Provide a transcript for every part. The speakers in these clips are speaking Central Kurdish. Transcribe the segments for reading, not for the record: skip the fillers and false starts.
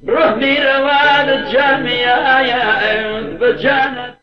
برهني رواد الجامعة يا بجانب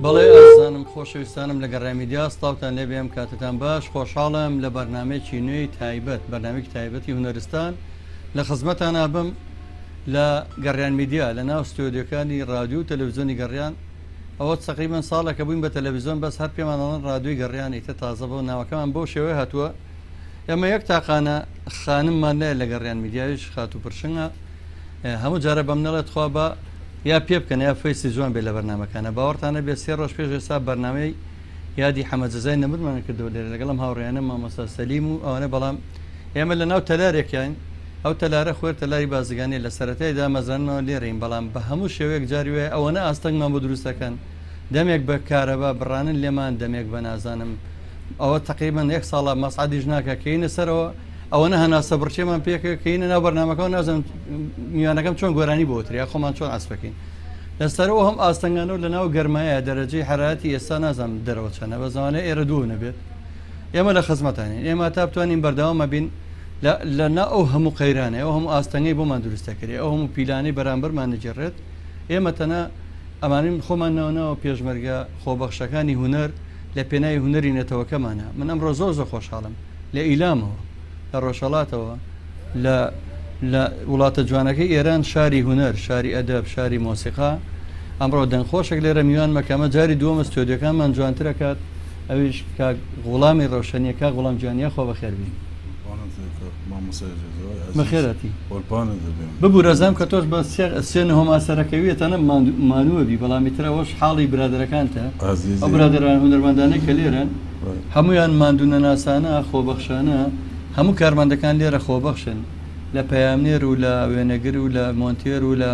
بەڵێ ئازانم خۆشەویستانم لە گەڕای میدیا سڵاوتان لێ بێم کاتتان باش خۆشحاڵم لە بەرنامەیەکی نوێی تایبەت بەرنامەیەکی تایبەتی هونەرستان لە خزمەتان ئابم لە گەڕیان میدیا لە ناو ستۆدیۆکانی رادیو و تەلەڤیزیۆنی گەڕیان ئەوە تقریباً ساڵێکە بووین بە تەلەڤیزیۆن بەس هەر پێمانەڵەن رادیۆی گەڕیان ئیتە تازە بۆ ناوەکەمان بۆ شێوەیە هاتووە ئێمە یەک تاقانە خانممان لێ لە گەڕیان میدیاویش خات و پرشنگە هەموو جارە بەم نەڵێت خوا بە یا پێ بکەن یا فەیسی جوان بێ لە بەرنامەکانە باوەڕتانە بێ 3 ڕۆژ پێش ئێستا بەرنامەی یادی حەمەدجەزای نەمرمان کردەوە لێرە لەگەڵم هاوڕێیانە مامۆستا سەلیم و ئەوانە بەڵام ئێمە لە ناو تەلارێکیان ئەو تەلارە خوێر تەلاری بازرگانی لە سەرەتایدا مەزرانەوە لێرەین بەڵام بە هەموو شێوەیەک جاری وێ ئەوەنە ئاستەنگمان بۆ دروستەکەن دەمێک بە کارەبا بڕانن لێمان دەمێک بە نازانم ئەوە تقریبان 1 ساڵە مەسعدیش ناکە کەینە سەرەوە ئەوەنە هەناسە بڕچێمان پێکە کەینە ناو بەرنامەکە نازم میوانەکەم چۆن گۆرانی بۆتریا خۆمان چۆن ئاسپەکەین لەسەرەوە هەم ئاستەنگانەوە لە ناو گەرمایە دەرەجەی حراتی ئێستا نازانم دەرەوە چەنە بە زمانە ئێرە دوو نەبێت ئێمە لە خزمەتانین ئێمە تا بتوانین بەردەوامە بین لە نا ئەو هەموو قەیرانە ئەو هەموو ئاستەنگەی بۆمان دروستەکردی ئەو هەموو پیلانەی بەرامبەرمان نەجێڕێت ئێمە تەنە ئەمانین خۆمان ناونەوە پێشمەرگە خۆبەخشەکانی هونەر لە پێناوی هونەری نەتەوەکەمانە من ئەمڕۆ زۆر خۆشحاڵم لە ئیلامەوە لە ڕۆژهەڵاتەوە لە وڵاتە جوانەکەی ئێران شاری هونەر شاری ئەدەب شاری مۆسیقا ئەمڕۆ دەنگخۆشێک لێرە میوان مەکەمە جاری دووەمە ستۆدیۆکانمان جوانترەکات ئەویش غوڵامی ڕەوشەنیە کا غوڵام جوانیە خۆ بەخێربی بەخێرەتی ببوو ڕەزام کە تۆش بە سێنە هۆماسەرەکەویێتەنە مانووە بی بەڵامی ترەوەش حاڵی برادەکانتە ئەو برادران هونەرمەندانەی کە لێرن هەمویان ماندوونە ناسانە خۆبەخشانە هەموو کارمەندەکان لێرە خۆبەخشن لە پەیامنێر و لە وێنەگر و لە مۆنتێر و لە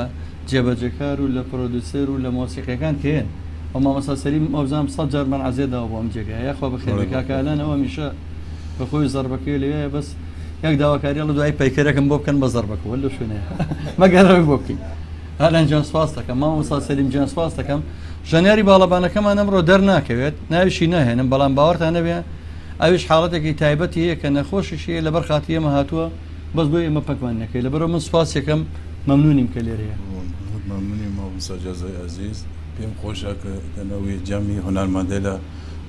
جێبەجەکار و لە پرۆدوسەر و لە مۆسیقیەکان کێن ئەو مامۆستا سەلیم ئەوزام 100 جار من عەزێداوە بۆ ئەم جێگایە خۆ بەخێر کاکالان ئەوە میشە بەخۆی زەربەکەی لێیە بەس یەک داواکاری لە دوای پەیکەرەکەم بۆ بکەن بە زەربەکە لە شوێنەیە مەگەڕەوەی بۆ بکەین هەلان جان سواس دەکەم مامۆستا سەلیم جان سواس دەکەم ژەنیاری باڵەبانەکەمان ئەمڕۆ دەرناکەوێت ناویشی ناهێنم بەڵام باوەڕتان نەبێ ئەویش حاڵەتێکی تایبەتی هەیە کە نەخۆشیشیە لەبەر خاتی ئێمە هاتووە بەس بۆ ئێمە پەکوان نەکەی لەبەرەوە من سوپاسێکم مەمنونیم کە لێرەیە مەمنونی مامۆستا جەزای عەزیز پێم خۆشە کە لەنەوەی جەمی هونەرمەندە لە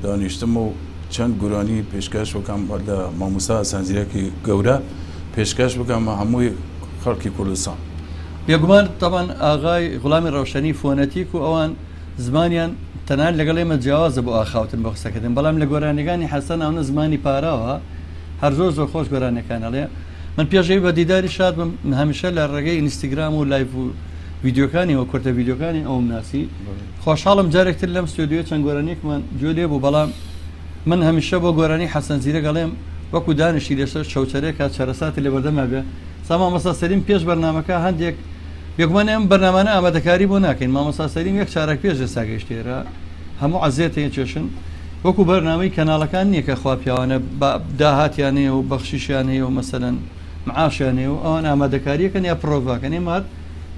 دانیشتم و چەند گورانی پێشکەش بکەم لە مامۆستا سەنجیرێکی گەورە پێشکەش بکەم هەمووی خەڵکی کوردستان بێگومان تەبان ئاغای غوڵامی ڕەوشەنی فۆنەتیک و ئەوان زمانیان تەنان لەگەڵ ئێمە جیاوازە بۆ ئاخاوتن بە قسەکردن بەڵام لە گۆرانەکانی حەسەن ئەوە زمانی پاراوە هەر زۆر زۆر خۆش گۆرانەکانەڵێ من پێشەوی بە دیداری شاد بم هەمیشە لە ڕێگەی ئینستاگرام و لایڤ و ڤیدیۆکانی و کورتە ڤیدیۆکانی ئەوم ناسی خۆشحاڵم جارێکتر لەم ستودیۆ چەند گۆرانێکمان جۆ لێ بوو بەڵام من هەمیشە بۆ گۆرانی حەسەن زیرە گەڵێم وەکو دانیشتی لێسەر شەوچەرێکە چەرەساتی لە بەردەما بێ مامۆستا سەلیم پێش بەرنامەکە هەندێک یەکمان ئەم بەرنامانە ئامادەکاری بۆ ناکەین مامۆستا سەلیم یەک چارەک پێش ئێستا گەیشتێرە هەموو عەزیەتەیە چێشن وەکو بەرنامەی کەناڵەکان نییە کە خوا پیاوانە داهاتیانەیە و بەخشیشیانەیە و مەسەلەن معاشیانەیە و ئەوان ئامادەکاریەکەن یا پرۆڤاکەن ئێمە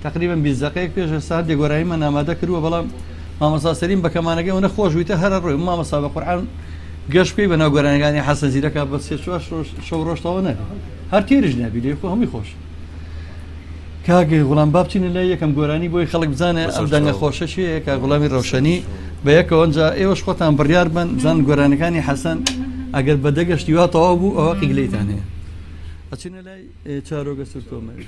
تقریبا 20 دقەیەک پێش ئێستا دێگۆراییمان ئامادە کردووە بەڵام مامۆستا سەلیم بە کەمانەکەی ئەوە خۆشویتە هەرە ڕۆی مامۆستا بە قورئان گەشت بکەی بە ناو گۆرانەکانی حەسەن زیرەکە بە سێ شەو ڕۆژتەوە نەبێت هەر تێریش نابی لێ هەمووی خۆش کاگەی غوڵام با بچینە لای یەکەم گۆرانی بۆی خەڵک بزانێ ئەم دەنگە خۆشەشیەیە کە غوڵامی ڕەوشەنی بە یەکەوە ئەنجا ئێوەش خۆتان بڕیار بن زان گۆرانەکانی حەسەن ئەگەر بە دەگەشتی وا تەواو بوو ئەوە قیگلەیتان هەیە ئەچینە لای چارۆگە سورتۆمەوی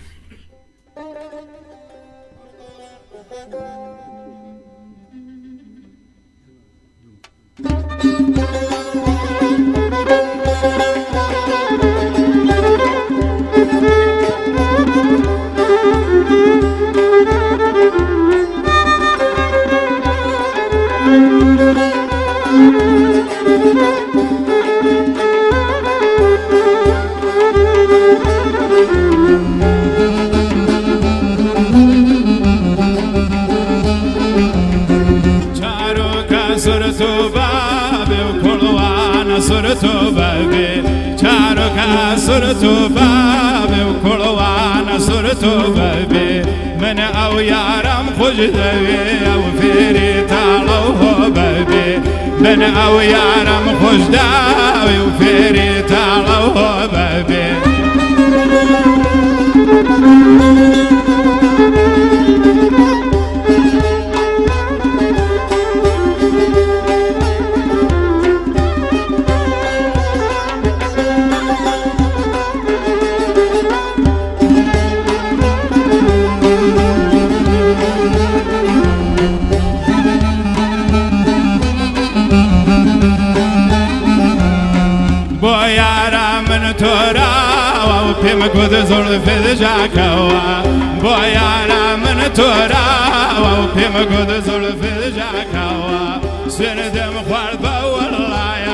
سرتو بابي وكلوانا سرتو بابي من او يارم خجدوي او فيري تالوه بابي من او يارم خجدوي وفيري تالوه بابي پیم گود زور فد جاکوا بایانا من تورا و پیم گود زور فد جاکوا سندم خوارد با والله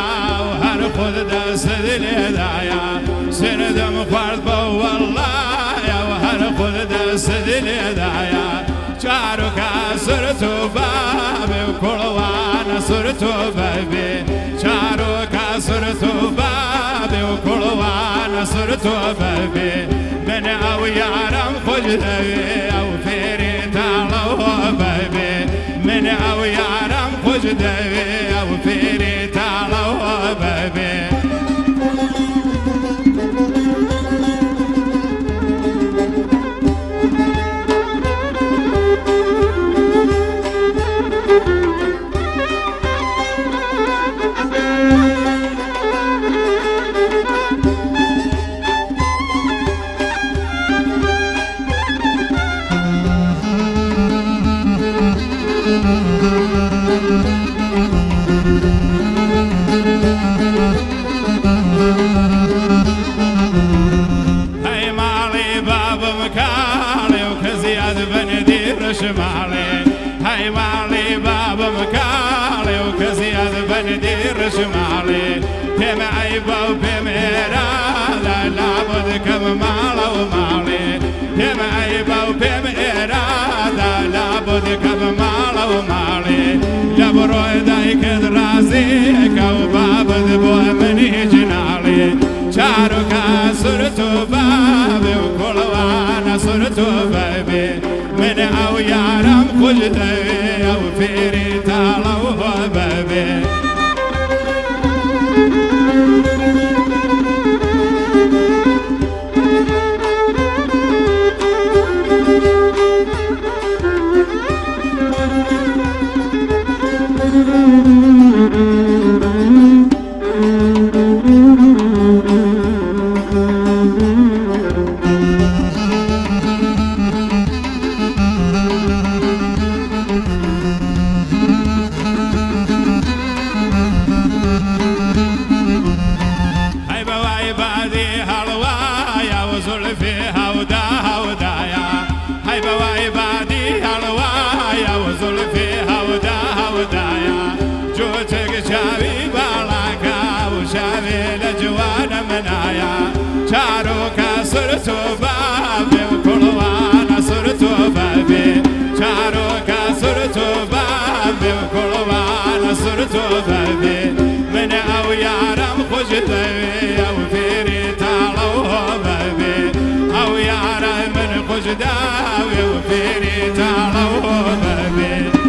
و هر خود دست دلی دایا سندم خوارد با والله و هر خود دست دلی دایا چارو کاسر تو باب کلوان سر تو بابی چارو کاسر نصر توبابي من أو يارم خجدوي أو فيري تالو بابي من أو يارم خجدوي أو فيري تالو بابي شمالي هاي مالي باب مكالي وكزياد بندير شمالي بيم عيبة وبيم إرادة لابد كم مال ومالي بيم عيبة وبيم إرادة لابد كم مال ومالي لبروي دايك درازيك وبابد بوه مني جنالي شارك صرتو بابي وكل وانا صرتو بابي من أو يارم خجدوي أو فيري تالو بابي شاروكا صرتو بابي وكل وانا صرتو بابي شاروكا صرتو بابي وكل وانا صرتو بابي من أو يارم خجدوي أو فيري تالو بابي أو يارم من خجدوي وفيري تالو بابي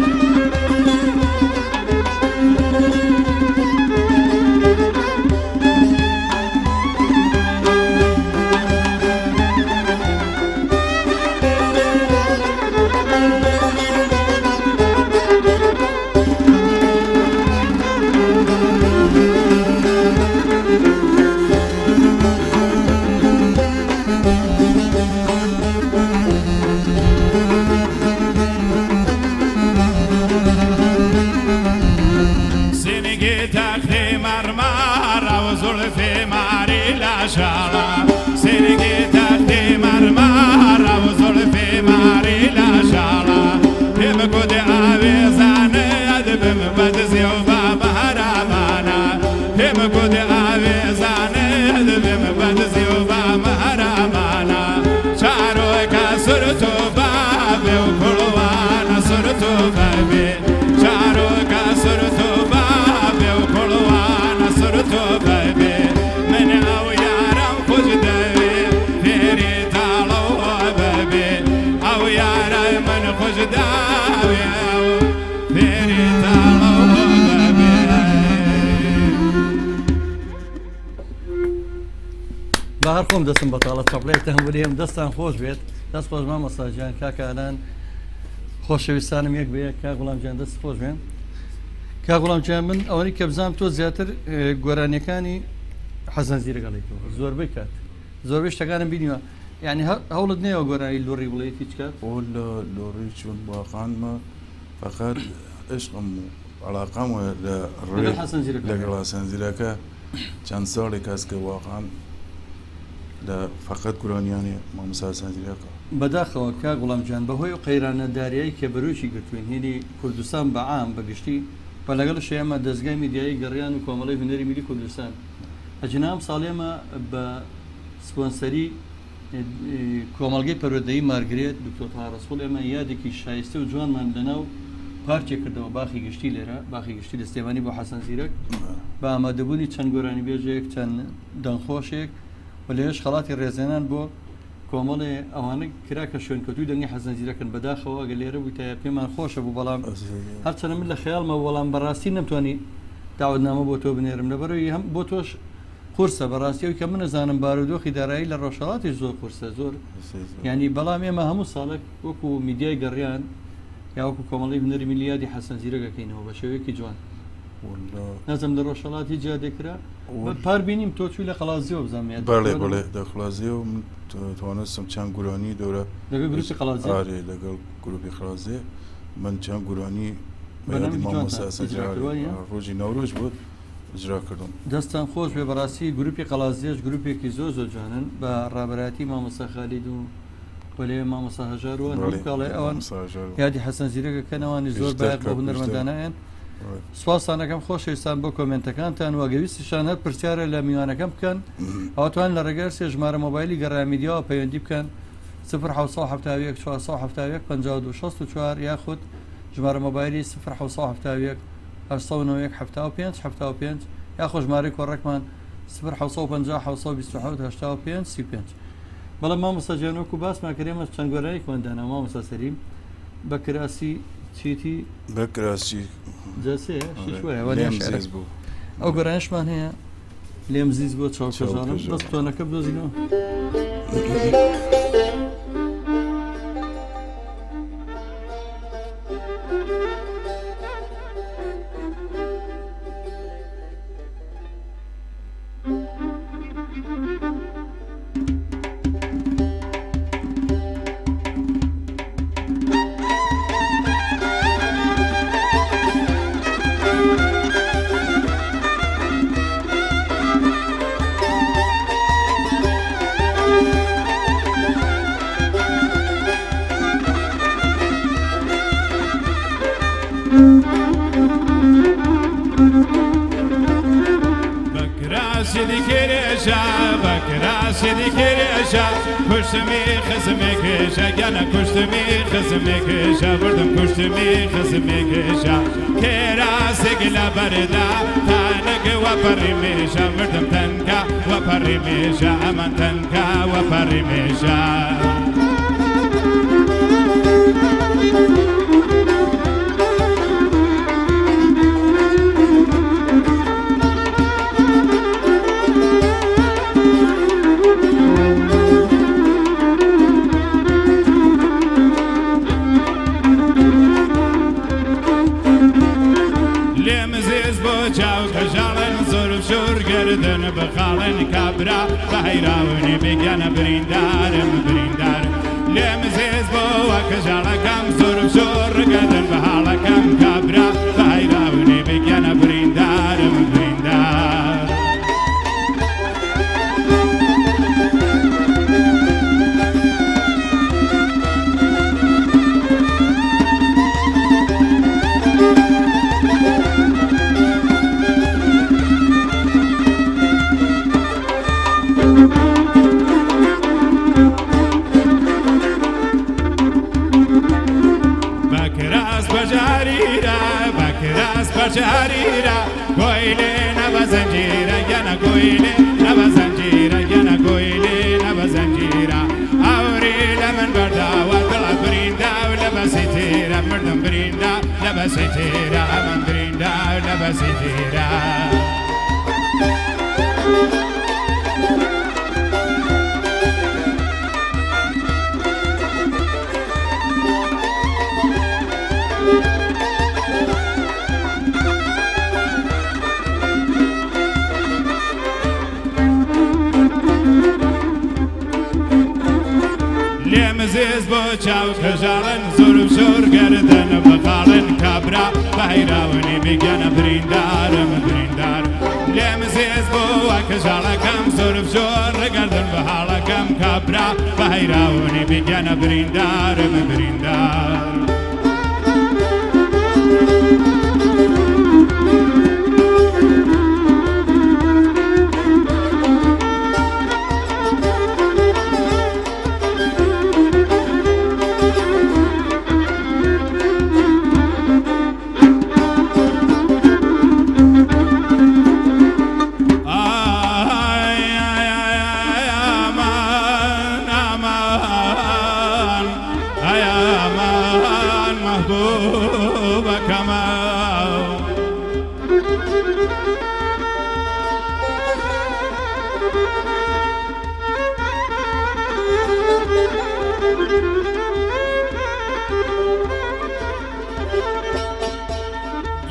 في ماري لا شالا سيرجي تحتي مرمارة وزلفي ماري لا شالا بمكود أبي زاني أدبم بدزي وبابا هرمانا بمكود أبي زاني أدبم بدزي وبابا هرمانا شاروكا صرتو بابي وكل وانا صرتو بابي شاروكا صرتو بابي وكل وانا صرتو بابي باهر خۆم دەستم بەتاڵە چاپڵێتە هەمووریێم دەستان خۆش بێت دەست خۆش مامەساجان کاکانان خۆشەویستانم یەک بەیەک کا گوڵامجان دەست خۆش بێن کا گوڵامجان من ئەوەی کە بزانم تۆ زیاتر گۆرانیەکانی حەسەن زیرەگەڵێتەوە زۆربەی کات زۆربەی شتەکانم بینیوە یعنی هەوڵت نەیەوە گۆرانی لۆڕی بڵێت هیچ کات ئەو لە لۆڕی چوون واقعانمە فقط عشقم و علاقام لەگەڵ حەسەن زیرەکە چەند ساڵێک هەست کە واقعان لە فقط گورانیانی مامۆستا حەسەن زیرەکە بەداخەوە کا گوڵامجان بەهۆی قەیرانەداریایی کە بەروشی گرتوین هێنی کوردستان بەعام بەگشتی بە لەگەڵ شێمە دەستگای میدیایی گەڕیان و کۆمەڵی هونەری میلی کوردستان ئەجنام ساڵێمە بە سپۆنسەری کۆمەڵگەی پەروەردەیی مارگرێت دکتۆر تاڕەسوڵ ئێمە یادێکی شایستە و جوانمان لەناو پارچێک کردەوە باخی گشتی لێرە باخی گشتی دەستێوانی بۆ حەسەن زیرەک بە ئامادەبوونی چەند گۆرانی بێژێک چەند دەنگخۆشێک و لێش خەڵاتی ڕێزێنان بۆ کۆمەڵێ ئەوانە کرا کە شوێنکەوتوی دەنگی حەزەنجیرەکەن بەداخەوە گە لێرە بوویتە پێمان خۆشە بوو بەڵام هەرچەنە من لە خەیاڵمە بەڵام بەڕاستی نەمتوانی داوتنامە بۆ تۆ بنێرم لەبەرەوەی هەم بۆ تۆش قورسە بەڕاستیەوەی کە من نەزانم بارودۆخی دارایی لە ڕۆژهەڵاتی زۆر قورسە زۆر ینی بەڵام ئێمە هەموو ساڵێک وەکو میدیای گەڕیان یا وەکو کۆمەڵی هونەری میلیادی حەسەنجیرەکەکەینەوە بە شێوەیەکی جوان نازم لە ڕۆژهەڵاتی جادێکرا پار بینیم تۆچوی لە قەڵازیەوە بزانێت بەڵێ بڵێ لە خڵازیە و توانستم چەند گورانی دەورە لەگەڵ گروپی قەڵازی ئارێ لەگەڵ گروپی خڵازێ من چەند گورانی ڕۆژی نەورۆژ بوو ئجرا کردم دەستان خۆش بێ بەڕاستی گروپی قەڵازیەش گروپێکی زۆر زۆر جوانن بە ڕابەتی مامۆستا خالید و وەلێ مامۆستا هەژاروە کاڵێ ئەوان یادی حەسەنجیرەکەکەنەوانی زۆر باید بۆ هونەرمەندانایەن سواسانەکەم خۆشەویستان بۆ کۆمنتەکانتان وەگەویستیشان هەر پرسیارە لە میوانەکەم بکەن ئەوتوان لە ڕێگەر سێ ژمارە مۆبایلی گەڕامیدیەوە پەیوەندی بکەن 1970 471 52 64 یاخود ژمارە مۆبایلی 1970 891 75 75 یاخۆ ژمارەی کۆڕێکمان 1950 35 بەڵام مامۆستا جیانۆک و باسمان کردێمە چەند گۆرانی کۆندانە مامۆستا سەریم بە کراسی چیتی بەکراسی بوو ئەو گۆرانشمان هەیە لێم زیز بۆ چاوکەژانم دەست تۆنەکە بدۆزینەوە Kuştumi kızımı kışa gene kuştumi kızımı kışa vurdum kuştumi kızımı kışa kerası gila barda tanık ve parimişa vurdum tanka ve parimişa aman tanka ve parimişa بخالن كبرى بحيراوني بيجانا بريندارم بريندار لم زيز بوا كجالا كم زور شور قدن بحالا كم كبرى بحيراوني بيجانا بريندارم بريندار Jarira, goile nava zanjira, yana goile nava zanjira, yana goile nava zanjira. Auri lemon barda, watala brinda, lava sitira, merdam brinda, lava sitira, aman brinda, lava sitira. زيز بوچاو خجالن زور شور گردن بخالن کبرا بحیراونی بگن بریندارم بریندار لیم زيز بو خجالا کم زور شور گردن بحالا کم کبرا بحیراونی بگن بریندارم بریندار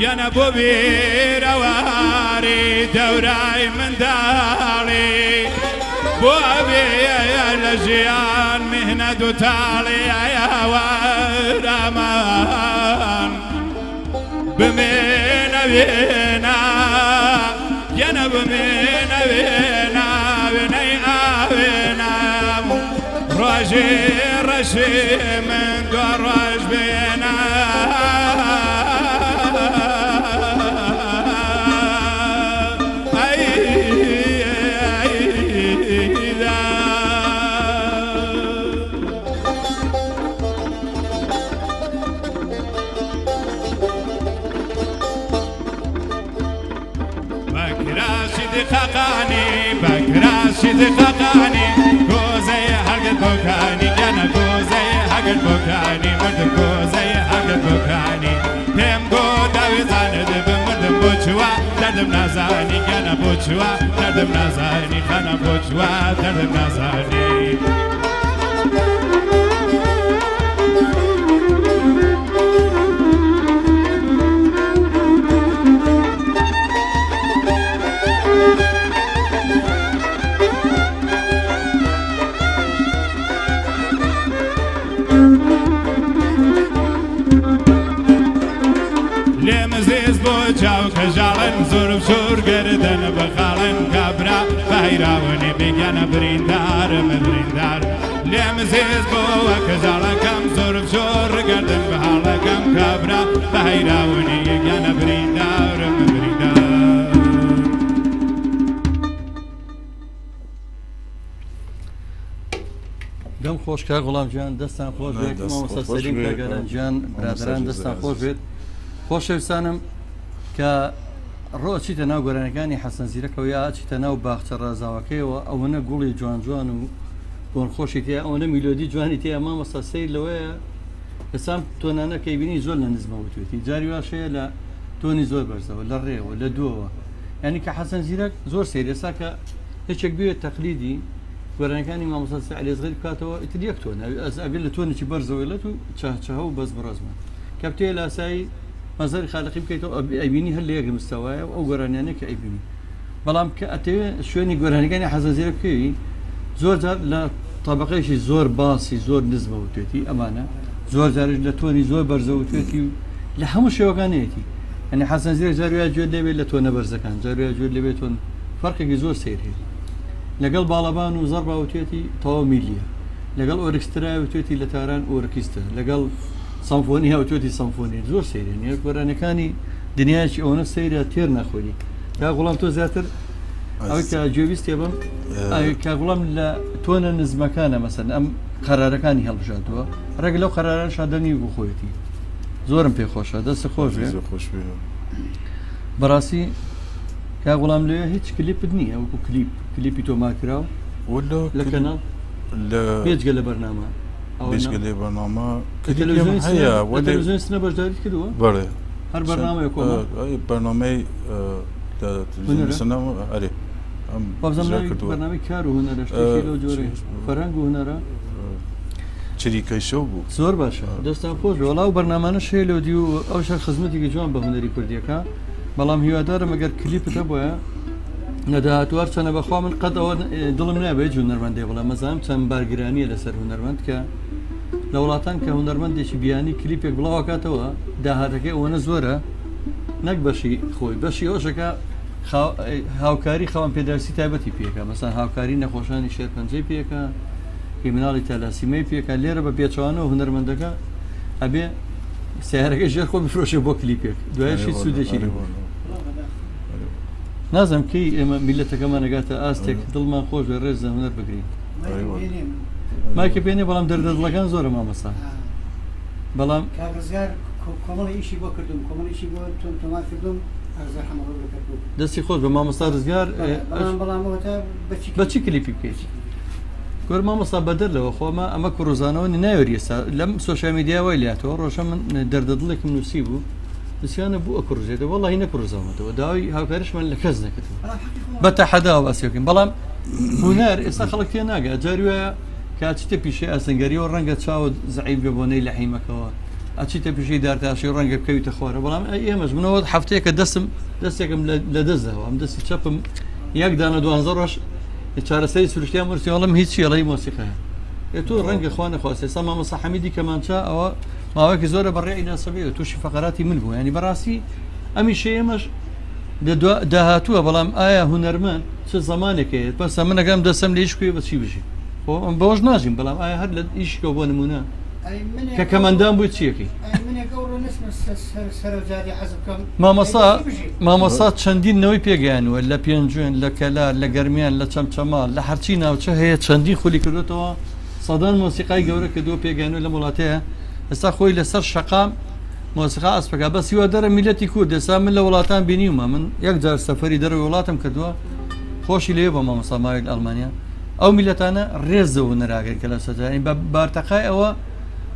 گەنە بۆ بیرەواری دەورای منداڵی بۆ ئەبێ لە ژیان میهنەت و تاڵی ئاوەرامان بمێنەوێنا گەنە بمێنەوێنا وێنەی ئاوێنا ڕۆژێ ڕەشێ من دۆ ڕۆژ بێنا راشد خقاني كوزي حق البوكاني أنا كوزي حق البوكاني مرد كوزي حق البوكاني تم قودا وزاند بمرد بوشوا دردم نازاني أنا بوشوا دردم نازاني أنا بوشوا دردم نازاني كجالن زور بشور قردن بخالن كبرا بهيراوني بيجانا بريندار مبريندار لمزيز بوا كجالن كم زور بشور قردن بحالا كم كبرا بهيراوني بيجانا بريندار مبريندار دەم خۆشکە غوڵام گیان دەستان خۆش بێت مامۆستا سەلیم کاگەران گیان برادران دەستان خۆش بێت خۆشەویستانم کە ڕۆچیتە ناو گۆرانەکانی حەسەن زیرەکەەوە یا چیتە ناو باخچە ڕازاوەکەیەوە ئەوەنە گوڵی جوان جوان و بۆن خۆشی تێ ئەوەنە میلۆدی جوانی تێ مامۆستا سەیر لەوەیە ئێسام تۆنانە کەی بینی زۆر لە نزمەوتوێتی جاری واشەیە لە تۆنی زۆر بەرزەوە لە ڕێوە لە دووەوە ینی کە حەسەن زیرەک زۆر سیر ئێستا کە هیچێک بوێت تەقلیدی گۆرانەکانی مامۆستا عەلیزغەری بکاتەوە ئیتر یەک تۆن ئەگەر لە تۆنێکی بەرزەوەیلێت و چاهچەهە و بەس بڕازمە کە بتێ لە ئاسایی مەزاری خالقی بکەیتەوە ئەیبینی هەر لە یەک مستەوایە ئەو گۆرانیانەیە کە ئەیبینی بەڵام کە ئەتەوێت شوێنی گۆرانەکانی حەسەن زیرەک بکەوی زۆر جار لە تابقەیەکی زۆر باسی زۆر نزمەوتێتی ئەمانە زۆر جارش لە تۆنی زۆر بەرزەوتێتی و لە هەموو شێوەکانەیەتی ئەنی حەسەن زیرەک جارویا گوێ لێبێت لە تۆنە بەرزەکان جارویا گوێ لێبێت تۆن فەرقێکی زۆر سیر هەیە لەگەڵ باڵەبان و زەڕ باوتێتی تەواو میلیە لەگەڵ ئۆرکسترایوتێتی لە تاران ئۆرکیستە لەگەڵ سەمفۆنی هاوتێتی سەمفۆنی زۆر سەیرن یەک گۆرانەکانی دنیایکی ئەوەنە سەیرە تێر نەخۆری تا گوڵام تۆ زیاتر ئەوەی کە گوێویستێ بم کا گوڵام لە تۆنە نزمەکانە مەسەن ئەم قەرارەکانی هەڵبژاتوە ڕێک لەو قەراران شادەنی بۆ خۆیەتی زۆرم پێ خۆشە دەستە خۆش بەڕاستی کا گوڵام لێ هیچ کلیپت نییە وەکو کلیپی تۆ ماکراوە لە کەناڵ پێچگە لە بەرنامە بێژگەلێ بەنامە تەلەڤیزیۆن سنە بەشداری کردووە بەڵێ هەر بەرنامەیە کۆمە بەرنامەی سنەما ئەرێ بەرنامەی کار و هونەرە لەو جۆرە فەرهەنگ و هونەرە چریکەی شەو بوو زۆر باشە دەستان خۆش وەڵاو بەرنامانە شێ لەو دی و ئەو شەر خزمەتێکی جوان بە هونەری کوردیەکە بەڵام هیوادارم ئەگەر کلیپت هەبووە نەداهاتوار چەنە بەخوا من قەت ئەوە دڵم نابێت هونەرمەندێ بڵێ مەزانم چەند بارگرانیە لەسەر هونەرمەند کە لە وڵاتان کە هونەرمەندێکی بیانی کلیپێک بڵاوکاتەوە داهاتەکەی ئەوەنە زۆرە نەک بەشی خۆی بەشی ئەوشەکە هاوکاری خەوان پێداسی تایبەتی پێکە مەسان هاوکاری نەخۆشانی شێرپەنجەی پێکە هیمناڵی تەلاسیمەی پێکە لێرە بە پێچوانەوە هونەرمەندەکە ئەبێ سیارەکە ژێر خۆ بفرۆشێ بۆ کلیپێک دوایشی سوودێکی نازم کەی ئێمە میلەتەکەمان نەگاتە ئاستێک دڵمان خۆش بێ ڕێز هونەر بگرین مایکە پێێنێ بەڵام دەردەدڵەکان زۆرە مامەستا بەڵام کۆمەڵی ئیشی بۆ کردم کۆمەڵیشی بۆ تۆما کردم دەستی خۆش بە مامۆستا ڕزگار بەچی کلیپی بکەیت گۆر مامۆستا بەدەر لەوە خۆمە ئەمە کوڕۆزانەوە ناوێری ئێستا لەم سۆشیال میدیاوای لاتەوە ڕۆژە من دەردەدڵێکم نووسی بوو دەسییانە بوو ئەکڕژێتەوە وەڵی نەکڕۆزانەوە داوای هاوکاریشمان لە کەس نەکردەوە بە تەحەداوە باسیەکەین بەڵام هونەر ئێستا خەڵک تێ ناگات جاری وایە کاتچتە پیشەی ئاسنگەریەوە ڕەنگە چاوت زعیب بێ بۆنەی لە حیمەکەوە ئەچیتە پیشی دارتاشی ڕەنگە بکەویتە خوارە بەڵام ئێمەش منەوە هەفتەیەکە دەستێکم لە دەستەوە ئەم دەستی چەپم یەک دانە 12 ڕۆژ چارەسەری سروشتیان وەرسیڵم هیچی ئەڵی مۆسیقەیە تۆ ڕەنگە خوا نەخواستێ سا مامۆستا حەمیدی کەمانچە ئەوە ماوەیەکی زۆرە بەڕێی ناسەبێت تووشی فەقەراتی من بوو ینی بەڕاستی ئەمی شێمەش داهاتووە بەڵام ئایا هونەرمەند چ زمانێکەیە بەسە منەکەم دەسم لە هیچکوێ بەچی بژی بەوەش ناژیم بەڵام ئایا هەر لە ئیشکە بۆ نمونە کە کەمەندان بووی چیەکەی مامۆسا چەندینەوەی پێگەیانوە لە پێنجوێن لە کەلار لە گەرمیان لە چەمچەمال لە هەرچی ناوچە هەیە چەندین خولی کردوێتەوە سەدان مۆسیقای گەورە کە دۆ پێگەیانوە لە وڵاتەیە ئێستا خۆی لەسەر شەقام مۆسیقا ئەسپەکە بەس هیوا دەرە میلەتی کورد ئێستا من لە وڵاتان بینیومە من یەک جار سەفەری دەرەوەی وڵاتم کردووە خۆشی لێ بە مامۆستا ماوەی ئەڵمانیا ئەو میلەتانە ڕێزەوە نەراگەر کە لە سەجانی بە بارتەقای ئەوە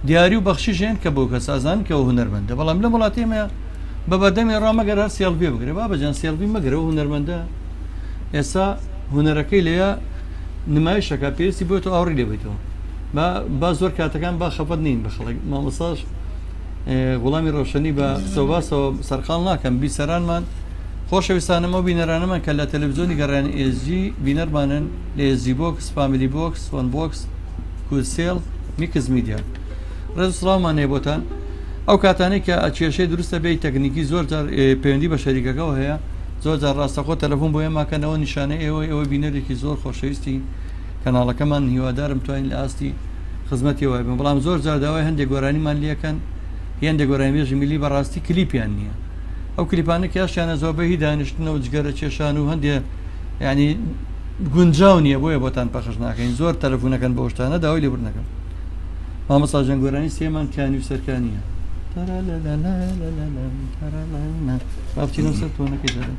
دیاری و بەخشیشێن کە بۆ کە سازان کە هونەرمەندە بەڵام لە وڵاتیمە بە بەردەمی ڕامەگەر هەر سێڵبێ بگرێ با بەجان سێڵبی مەگرەوە هونەرمەندە ئێستا هونەرەکەی لێە نمایشەکە پێویستی بۆ تۆ ئاوڕی لێبێتەوە با زۆر کاتەکان با خەفەت نین بە خەڵک مامۆستاش وڵامی ڕۆشنی بە قسەوباسەوە سەرقاڵ ناکەم بیسەرانمان خۆشەویستانەمە بینەرانەمان کە لە تەلەڤیزۆنی گەڕانی ئێزی بینەرمانن لە ئێزی بۆکس فامیلی بۆکس وان بۆکس کورسێڵ میکس میدیا ڕێز سڵاومان هەیە بۆتان ئەو کاتانەی کە ئەچێشەی دروستە بێی تەکنیکی زۆر جار پەیوەندی بە شەریکەکەەوە هەیە زۆر جار ڕاستەخۆ تەلەفۆن بۆ ئێماکەنەوە نیشانە ئێوە بینەرێکی زۆر خۆشەویستی کەناڵەکەمان هیوادارم توانین لە ئاستی خزمەتی وای بن بەڵام زۆر جار داوای هەندێک گۆرانیمان لەکەن هێندێک گۆرانیێژی میلی بەڕاستی کلیپیان نییە ئەو کلیپانە کێشیانە زۆر بەهی دانیشتنەوە جگەرە کێشان و هەندێک ینی گونجاو نییە بۆیە بۆتان پەخش ناکەین زۆر تەلەفۆنەکەن بۆ شتانە داوای لێ بردنەکەم مامۆستا جەنگۆرانی سێمان کانی و سەرکانیە بابچینەوە سەر تۆنەکەی دەرم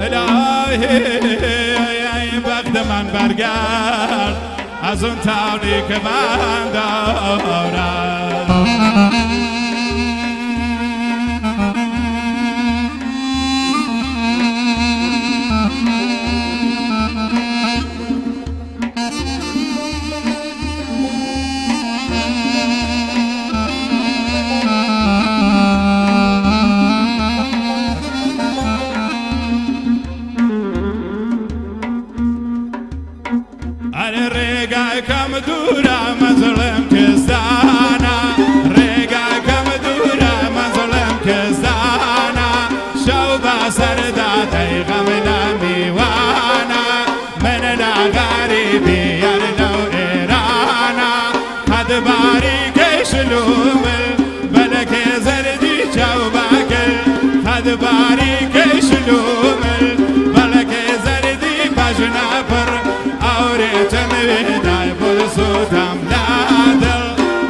الهی وقت من برگرد از اون تاونی که من دارم كم دورة مظلم كستانا ريقا كم دورة مظلم كستانا شوبا سرداتي غمنا ميوانا من الغريبي يرنو إيرانا قد باريك شلوم بلك زردي شوباكل قد باريك شلوم بلك زردي بجنافر أوريتم بداي بلسوتم لادل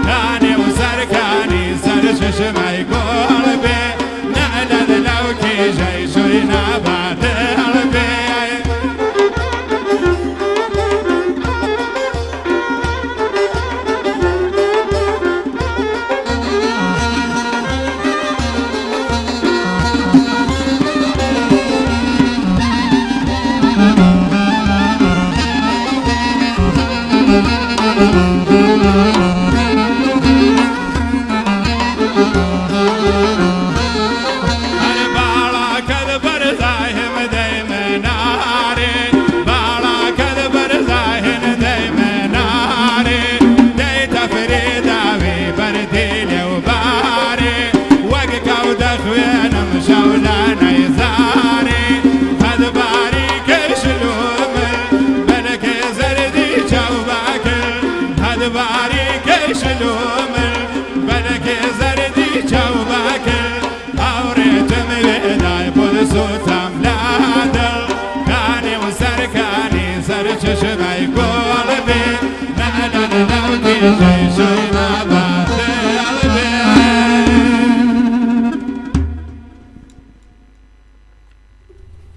كاني وسركاني سرشش ما يقول بي نعلن لو كي جاي شوينا بعد قلبي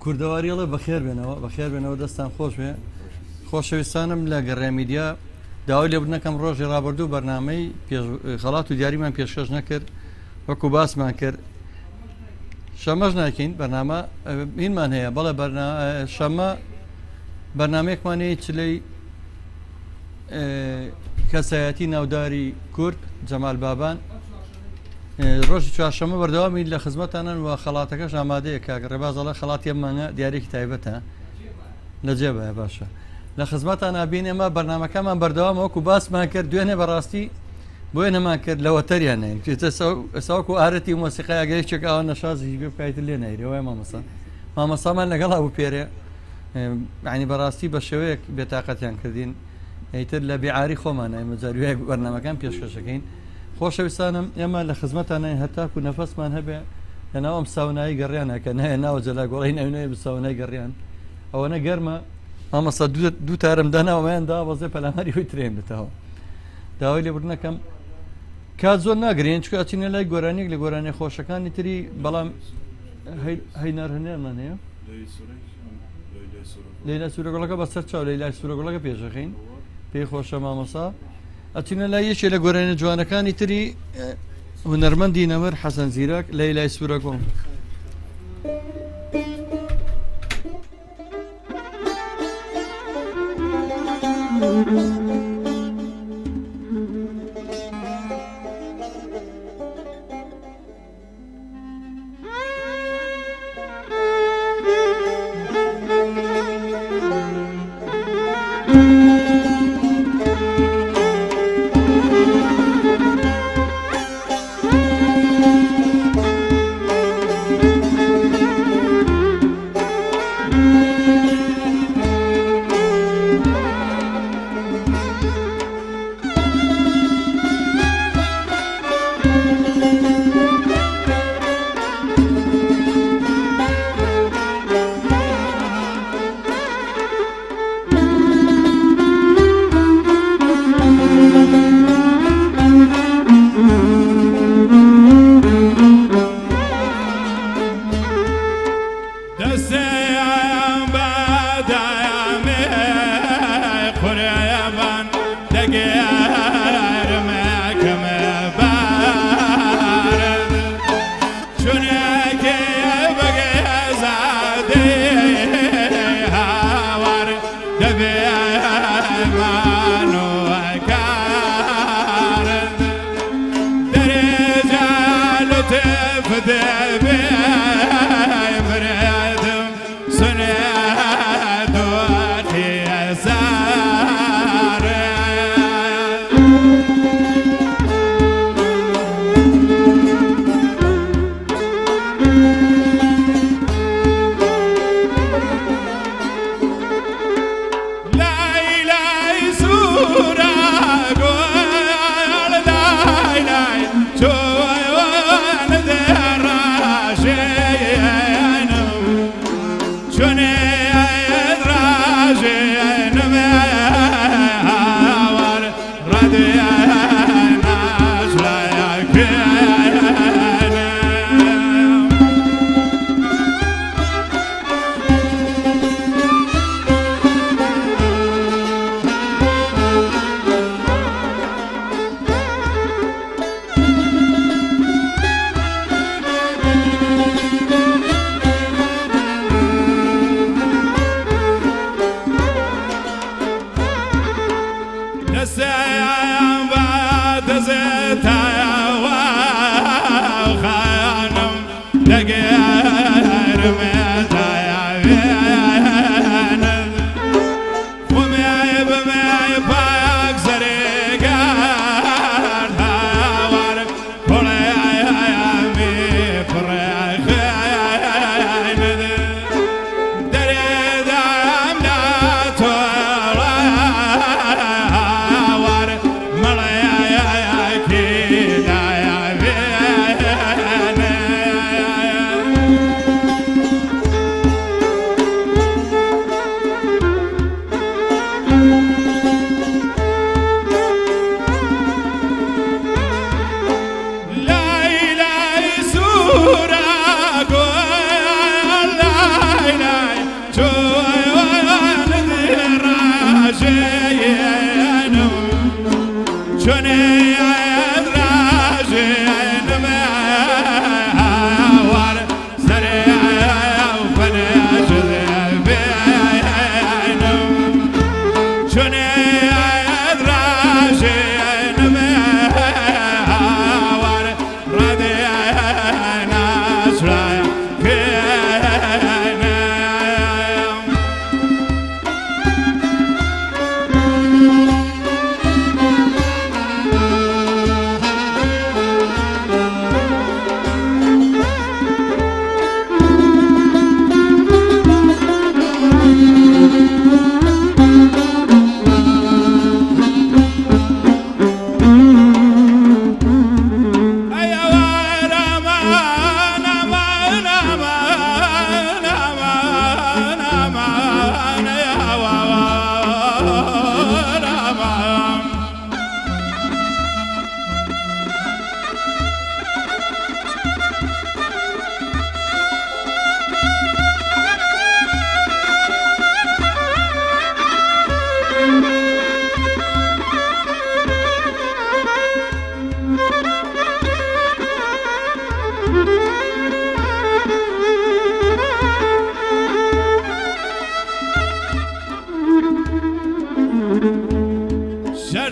کوردەواریڵە بەخێر بێنەوە دەستان خۆش بێ خۆشەویستانم لە گەڕێ میدیا داوای لێبوونەکەم ڕۆژی ڕابردوو بەرنامەی خەڵات و دیاریمان پێشکەش نەکرد وەکو باسمان کرد شەمەش ناکەین بەرنامە هینمان هەیە بەڵێ شەمە بەرنمەیەکمان هەیە چلەی کەسایەتی ناوداری کورد جەمال بابان ڕۆژی چوارشەمە بەردەوامی لە خزمەتانن و خەڵاتەکەش ئامادەیە کاکە ڕێبازەڵە خەڵاتی ئەمانە دیارێکی تایبەتە لە جێبە باشە لە خزمەتان نابین ئێمە بەرنمەکەمان بەردەوام وەکو باسمان کرد دوێنێ بەڕاستی بۆیە نەمان کرد لەوە تەریان نین ئێساوەکو ئارەتی و مۆسیقای ئەگەریچێک ئەوە نەشازی گوێ بکایت لێ نایرەوەی مامەسامان لەگەڵا بوو پێرێ ینی بەڕاستی بە شێوەیەک بێتاقەتیان کردین ئەیتر لە بێعاری خۆمان مەجاروای بەرنمەکان پێشکەشەکەین خۆشەویستانم ئێمە لە خزمەتانە هەتاکو نەفەسمان هەبێ لەناوم ساونایی گەڕیانەکە نایە ناوە جەلا گۆڵی ناوینەیە بساونای گەڕیان ئەوەنە گەرمە ئامەسا دوو تارم داناوەیان دا بەزێ پەلاماری هۆی ترێن بێتەوە داوای لێبوردنەکەم کات زۆر ناگرێن چکە ئەچینە لای گۆرانێک لە گۆرانێ خۆشەکانی تری بەڵام هەینار هەنێرمان هەیە لەیلا سوورەگۆڵەکە بەسەر چاو لەیلای سوورەگۆڵەکە پێشەخین پێی خۆشە مامەسا ئەچینە لای یەکێ لە گۆرانە جوانەکانی تری هونەرمەندی نەمر حەسەن زیرەک لەیلای سوورەگۆڵ فدي بمريدم سنة دوخي سار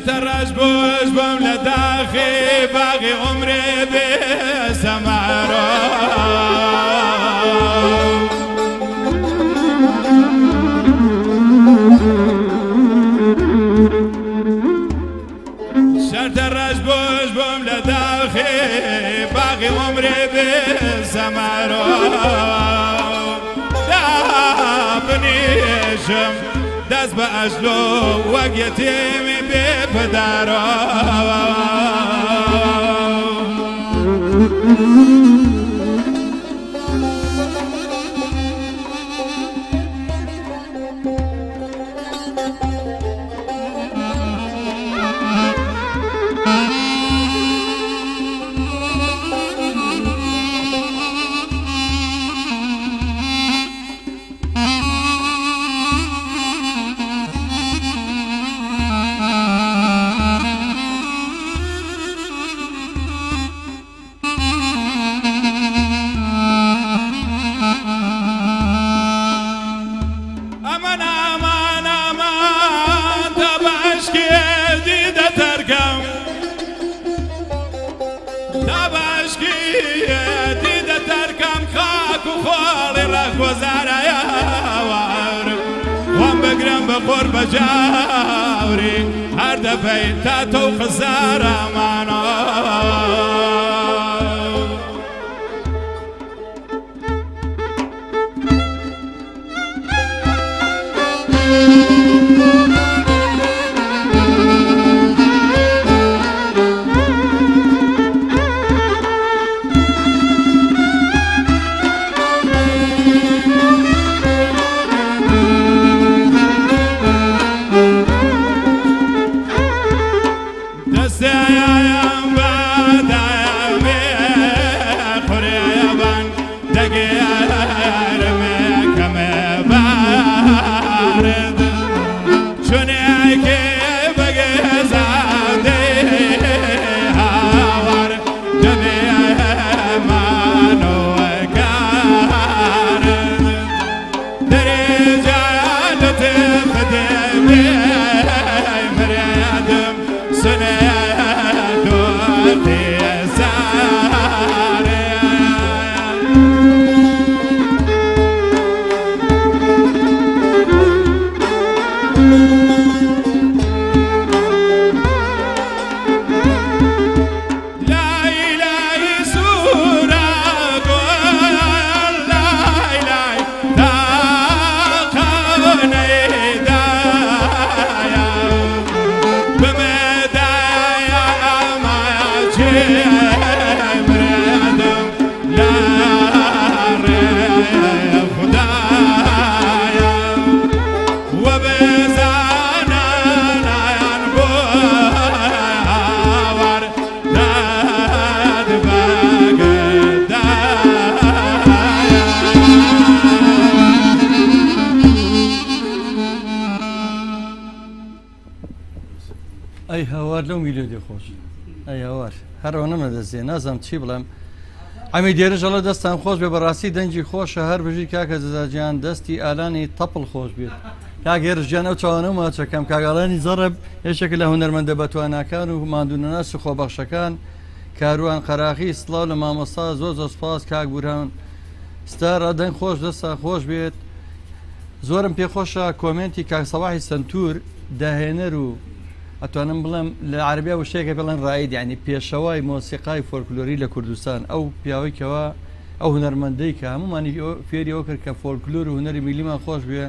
ترش بوش بم لداخي باقي عمري بسمارو شرط الرش بوش بم لداخي باقي عمري بسمارو دابنيشم دست به اجلو وگ یتیمی بی پدرو تاکو خۆڵی ڕەکۆزارایاوار وام بگرم بخور بجاوری هر دفعی تا تو خزارمانا ئەی هاوار لەو میلۆدی خۆش ئەی هاوار هەرەوە نەمە دەستێ نازانم چی بڵێم ئەمی دێرەژەڵە دەستان خۆش بێ بەڕاستی دەنجی خۆشە هەر بژی کاکە جەزاجیان دەستی ئالانی تەپڵ خۆش بێت کاگێرژیان ئەو چاوانەوە چەکەم کاگاڵانی زەڕب هێشێکە لە هونەرمەندە بەتواناکان و مادونەناس و خۆبەخشەکان کاروان قەراقی سڵاو لە مامۆستا زۆر سپاس کاک بورهان ستارە دەنگ خۆش دەستا خۆش بێت زۆرم پێخۆشە کۆمنتی کاک سەواحی سنتور داهێنەر و ئەتوانم بڵێم لە عربیا وشەیەکە بڵێن ڕاید یعنی پێشەوای مۆسیقای فۆلکلۆری لە کوردستان ئەو پیاوەیەکەوە ئەو هونەرمەندەی کە هەمومانی فێری ئەو کرد کە فۆلکلۆر و هونەری میلیمان خۆش بێ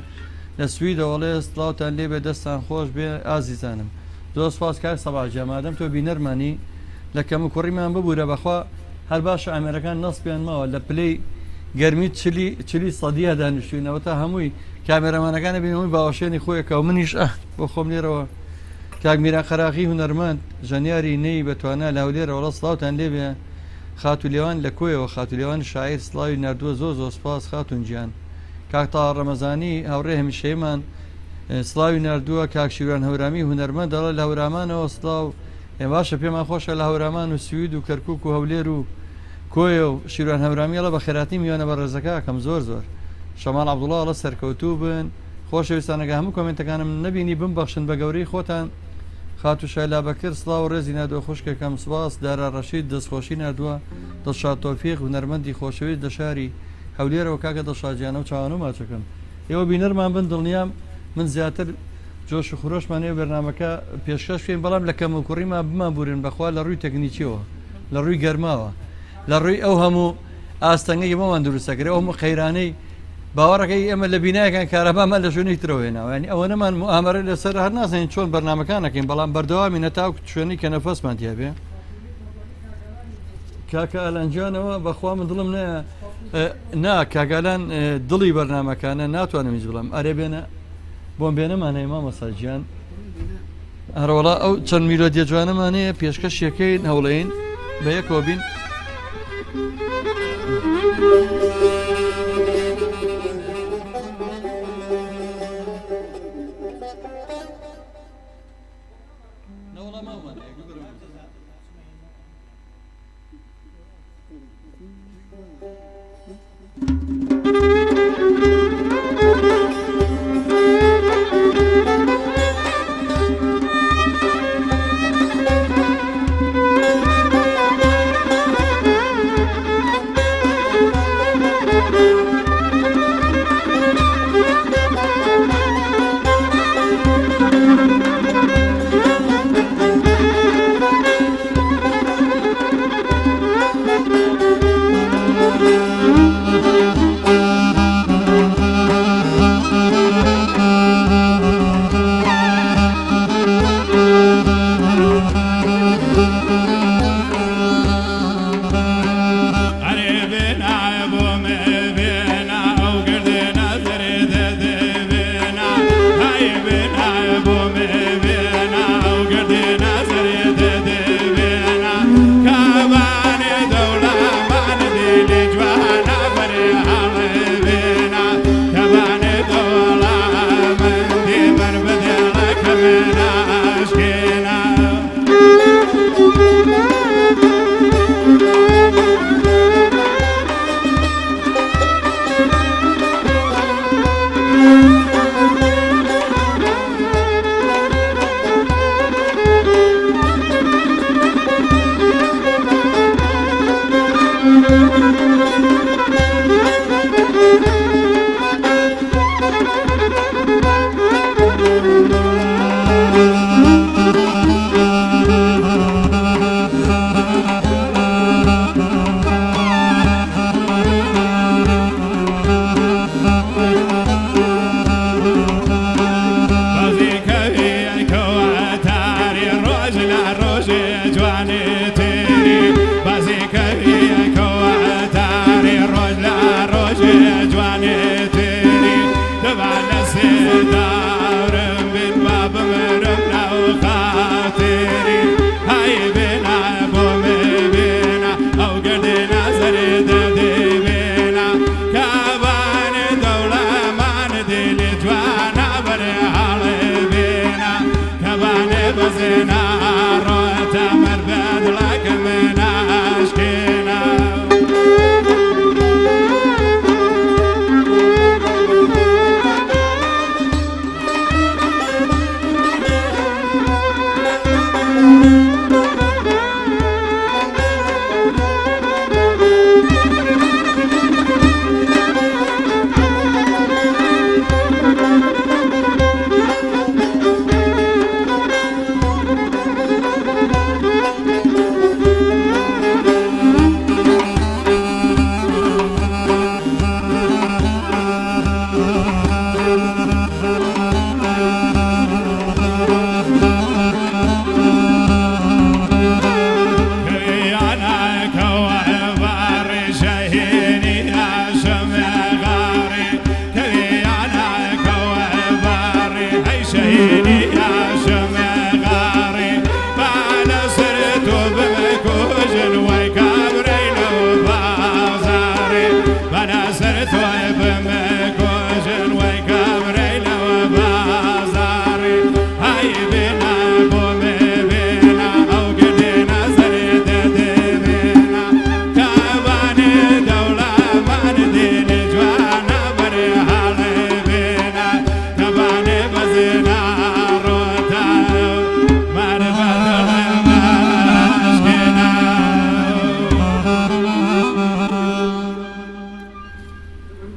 لە سویدەوەڵێ سڵاوتان لێ بێ دەستان خۆش بێ ئازیزانم زۆر سپاس کاک سەباح جەمادەم تۆ بینەرمانی لە کەم و کوڕیمان ببوورە بەخوا هەر باشە ئەمریکان نەسپیان ماوە لە پلەی گەرمی چلی سەدیە دانیشتوینەوە تا هەمووی کامێرەمانەکانە بینەوەی باوەشێنی خۆیەکە و منیش بۆ خۆم لێرەوە کاک میران قەراقی هونەرمەند ژەنیاری نەی بەتوانە لە هەولێرەوەڵە سڵاوتان لێبێ خاتولیێوان لە کۆیەوە خاتولیێوان شاعیر سڵاوی نردووە زۆر سپاس خاتون گیان کاک تا ڕەمەزانی هاوڕێ هەمیشەیەمان سڵاوی نردووە کاک شیروان هەورامی هونەرمەند دەڵە لە هەورامانەوە سڵاو ئێ باشە پێمان خۆشە لە هەورامان و سوید و کەرکک و هەولێر و کۆیە و شیروان هەورامیەڵە بە خێراتی میوانە بە ڕێزەکەکەم زۆر شەماڵ عەبدوڵڵاڵە سەرکەوتوو بن خۆشەویستانەکە هەموو کۆمنتەکانم نبینی بمبەخشن بە گەورەی خۆتان خاتو شایلا بەکر سڵاو و ڕێزی نادووە خوشکەکەم سپاس دارا ڕەشید دەستخۆشی نردووە دڵشاد تۆفیق هونەرمەندی خۆشەویست لە شاری هەولێرەوە کاکە دڵشادیانە و چاوانە و ماچەکەم ئێوە بینەرمان بن دڵنیام من زیاتر جۆش و خۆشمان هەیە بەرنامەکە پێشکەش بکەین بەڵام لە کەم و کوڕیمان بمان بورن بەخوا لە ڕووی تەکنیکیەوە لە ڕووی گەرماوە لە ڕووی ئەو هەموو ئاستەنگەی بۆمان دروستەکرێ ئەو قەیرانەی باوەڕەکەی ئێمە لە بینایەکان کارەبامان لە شوێنی ترەوەێنەوە ینی ئەوە نەمان ئامەرە لەسەر هەر نازانین چۆن بەرنمەکانەکەین بەڵام بەردەوامی نەتاو شوێنی کە نەفەسمان تیابێ کاکە ئەلەنجانەوە بەخوا من دڵم نا کاگالان دڵی بەرنمەکانە ناتوانم هیچ بڵم ئەرێ بێنە بۆم بێنەمانەیە مامۆساجیان هەروەڵا ئەو چەند میلۆدیە جوانەمانەیە پێشکەشیەکەین هەوڵەین بە یەکەوە بین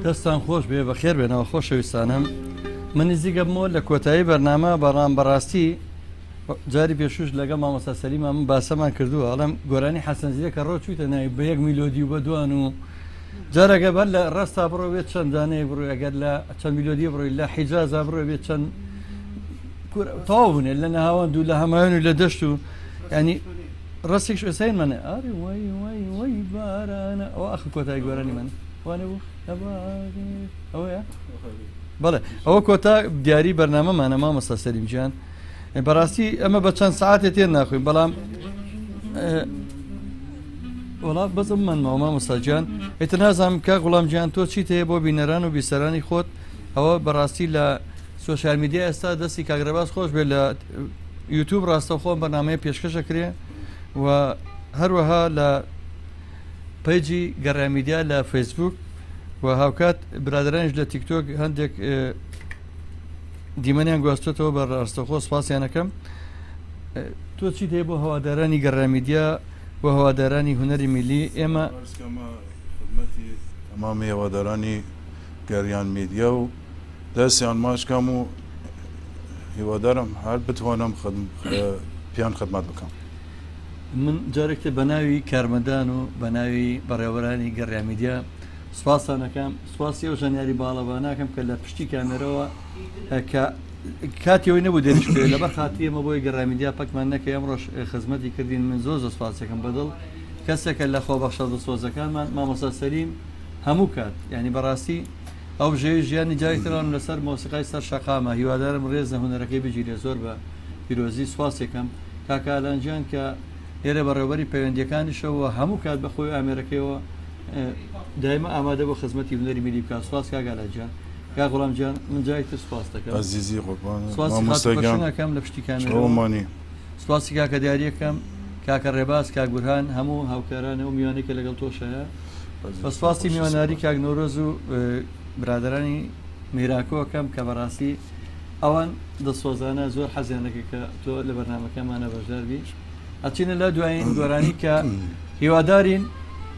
دەستان خۆش بێ بەخێر بێنەوە خۆشەویستانم من نزیکە بمەوە لە کۆتایی بەرنامە بەڕام بەڕاستی جاری پێشوش لەگەڵ مامۆستا سەلیمە من باسەمان کردووە ئەڵێم گۆرانی حەسەن زیرە کە ڕۆ چوویتە ناوی بە 1 میلۆدی و بە دوان و جارەگە بەر لە ڕاستا بڕۆ بێت چەند دانەیە بڕۆ ئەگەر لە چەند میلۆدی بڕۆی لە حیجازا بڕۆ بێت چەند تەواو بوونێ لە نەهاوەند و لە هەمایان و لە دەشت و ینی ڕاستێکش ئێساین منە ئاری وای وای وای بارانە ئەوە ئەخ کۆتایی گۆرانی من وانێ بوو ئەوەیە بەڵێ ئەوە کۆتا دیاری بەرنامەمانە مامۆستا سەلیم گیان بەڕاستی ئەمە بە چەند سعاتێ تێن ناخوین بەڵام وڵات بەزم منمەوە مامۆستا گیان ئێتە نازانم کە غوڵام گیان تۆ چیت هەیە بۆ بینەران و بیسەرانی خۆت ئەوە بەڕاستی لە سوۆشال میدیا ئێستا دەستی کاگرەباز خۆش بێت لە یوتیوب ڕاستەوخۆم بەرنامەیە پێشکەشەکرێ و هەروەها لە پیجی گەڕامیدیا لە فەیسبوک و هاوکات برادرانش لە تیکتۆک هەندێک دیمەنیان گواستێتەوە بە ڕاستەخۆ سپاسیانەکەم تۆ چیت هەیە بۆ هەوادارانی گەڕامیدیا بۆ هەوادارانی هونەری میلی ئێمە تەمامی هێوادارانی گەریان میدیا و دەستیان ماشکەم و هیوادارم هەر بتوانم پیان خدمەت بکەم. من جارێکتە بە ناوی کارمەندان و بە ناوی بەڕێوەبەرانی گەڕیا میدیا سوپاسانەکەم سوپاسی ئەو ژەنیاری باڵەباناکەم کە لە پشتی کامێرەوە کە کاتیەوەی نەبوو دێنشکێ لەبەر خاتی ئەمە بۆی گەڕیا میدیا پەکمان نەکە ئەمڕۆژ خزمەتی کردین من زۆر سوپاسەکەم بەدڵ کەسێکە لە خۆبەخشە دەسۆزەکانمان مامۆستا سەلیم هەموو کات یعنی بەڕاستی ئەو ژێوی ژیانی جایتران لەسەر مۆسیقای سەر شەقامە هیوادارم ڕێزە هونەرەکەی بگیرێ زۆر بە پیرۆزی سوپاسێکم کاکالانجیان کە ئێرە بەڕێوەبەری پەیوەندیەکانیشەوە هەموو کات بەخۆی ئامێرەکەیەوە دایمە ئامادە بۆ خزمەتی هونەری میلی بکات سوپاس کاگالانجیان کا غوڵامجیان من جایتر سوپاس دەکەم عزیزی قوربانەکەم لە پشتی کامێرەوە سوپاسی کاکە دیاریەکەم کاکە ڕێباز کاک بورهان هەموو هاوکارانە و میوانەی کە لەگەڵ تۆشەیە بە سوپاسی میواناری کاک نۆرۆز و برادرانی میراکۆکەم کە بەڕاستی ئەوان دەسۆزانە زۆر حەزیانەکە کە تۆ لە بەرنامەکەمانە بەشدار بی ئەچینە لە دوایین گۆرانی کە هیوادارین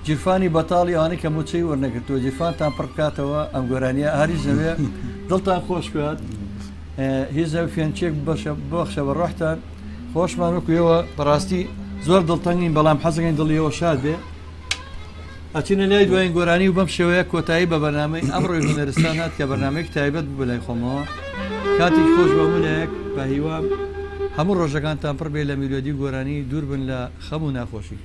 جیرفانی بەتاڵی ئەوانەی کە موچەی وەرنەگرتووە جیرفانتان پڕ بکاتەوە ئەم گۆرانیە هەریش نەوێ دڵتان خۆش بات هیچ فێنچێک بەخشە بە ڕۆحتان خۆشمان وەکوێەوە بەڕاستی زۆر دڵتەنگین بەڵام حەزەکەین دڵیەوە شاد بێ ئەچینە لای دوایین گۆرانی و بەم شێوەیە کۆتایی بە بەرنامەی ئەمڕۆی هونەرستان هات کە بەرنامەیەک تایبەت بوو لای خۆمەوە کاتی خۆش بە منەیەک بە هیوام هەموو ڕۆژەکانتان پڕ بێ لە میلۆدی گۆرانی دوور بن لە خەم و ناخۆشی.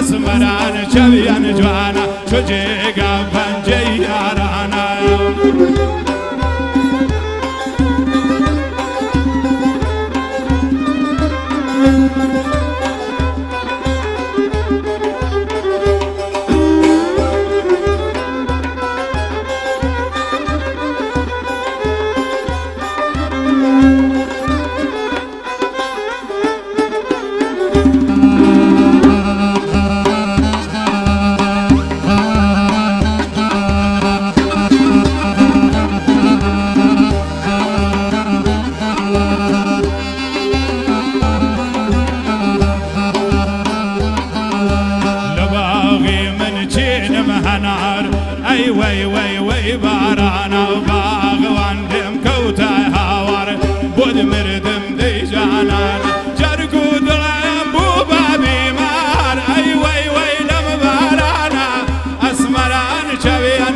Asmarana, Chavian, Joanna, Chojega. پەنجەی یارانە وي وي وي بارانا وباغوان دم كوتا هاوار بود مردم دي جانان جركو دلم بو بابي مار اي وي وي لم بارانا اسمران شويان